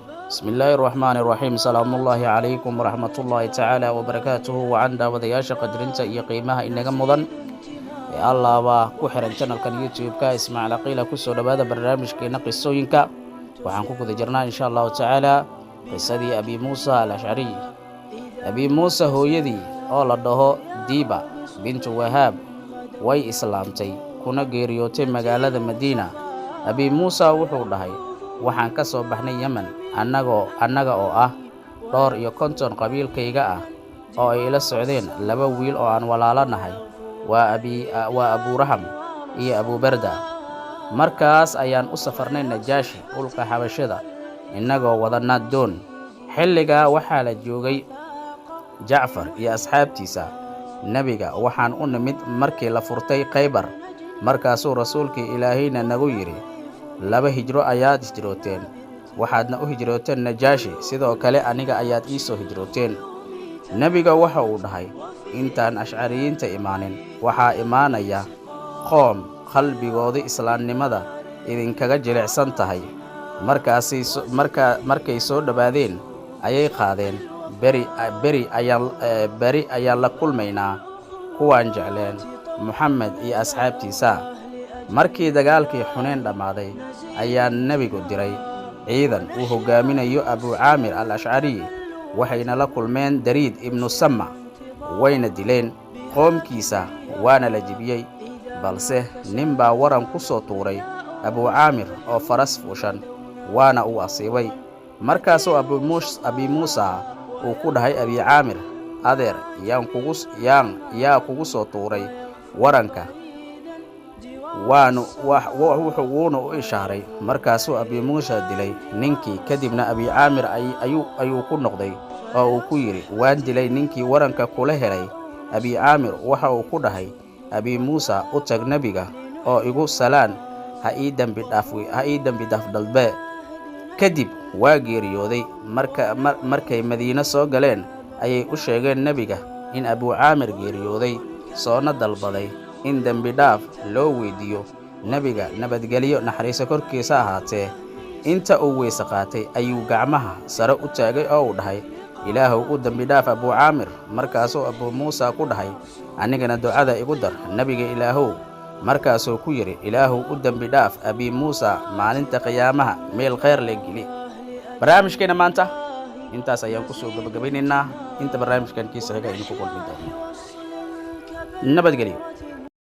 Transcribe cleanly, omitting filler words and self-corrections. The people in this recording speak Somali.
بسم الله الرحمن الرحيم. سلام الله عليكم ورحمة الله تعالى وبركاته. وعند وضياش قدرنت يقيمها إنك مضن يا الله وكحر الجنة كان يوتيوب اسمع لقيل كسر هذا برنامج كي نقص سوينك وعنكوك ذكرنا إن شاء الله تعالى قصة أبي موسى الأشعري. أبي موسى هو يدي الله ديبا بنت وهاب way islaamtay kuna geeriyootay magaalada Madiina. Abi Muusa wuxuu dhahay waxaan ka soo baxnay Yemen annaga oo ah dhowr iyo konton qabiilkayga ah oo ay ila socdeen laba wiil oo aan walaalo nahay waa Abu Raham iyo Abu Barda. Markaas ayaan u safarnay Najaashi dhulka Xabashada innagoo wadana doon. Xilliga waxaa la joogay Jacfar iyo asxaabtiisa nabiga waxaan u nimid markii la furtay Khaybar. Markaasuu rasuulkii Ilaahayna nagu yiri laba hijro ayaad hijrooteen, waxaadna u hijrooteen Najaashi, sidoo kale aniga ayaad ii soo hijrooteen. Nabiga waxa uu dhahay intaan ashcariyiinta imaanin waxaa imaanaya qoom qalbigooda islaamnimada idinkaga jilicsan tahay. Markay soo dhawaadeen ayay qaadeen beri ayaan la kulmaynaa kuwaan jecleen Muhammad iyo asxaabtiisa. Markii dagaalkii Xunayn dhamaaday ayaa nabigu diray ciidan uu hogaaminayo Abu Aamir al-Ash'ari. Waxayna la kulmeen Dariid ibn Samma wayna dileen qoomkiisa waana la jibiyay, balse nin baa waran ku soo tuuray Abu Aamir oo faras fuushan waana uu asiibay. Markaasuu Abi Muusa uu ku dhahay Abi Aamir, adeer yaa kugu soo tuuray waranka? wuuna u ishaaray. Markaasuu Abi Muusa dilay ninkii. Kadibna Abi Aamir ayuu ku noqday oo uu ku yiri waan dilay ninkii waranka kula helay. Abi Aamir waxa uu ku dhahay Abi Muusa, u tag nabiga oo igu salaan, ha ii dambi dhaaf dalbe. Kadib waa geeriyooday. Markay Madiina soo galeen ayay u sheegeen nabiga in Abu Aamir geeriyooday, soona dalbaday in dambi dhaaf loo weydiiyo. Nabiga nabadgeliyo naxariiso korkiisa ahaatee inta uu weyse qaatay ayuu gacmaha sare u taagay oo uu dhahay Ilaahow u dambi dhaaf Abu Aamir. Markaasuu Abu Muusa ku dhahay anigana ducada igu dar nabiga Ilaahow. Markaasuu ku yiri Ilaahow u dambi dhaaf Abi Muusa maalinta qiyaamaha meel khayr la geli. barnaamijkeena maanta intaas ayaan ku soo gabagabaynaynaa. inta barnaamijkan kiisa xiga idinku kulmi doono. nabadgelyo.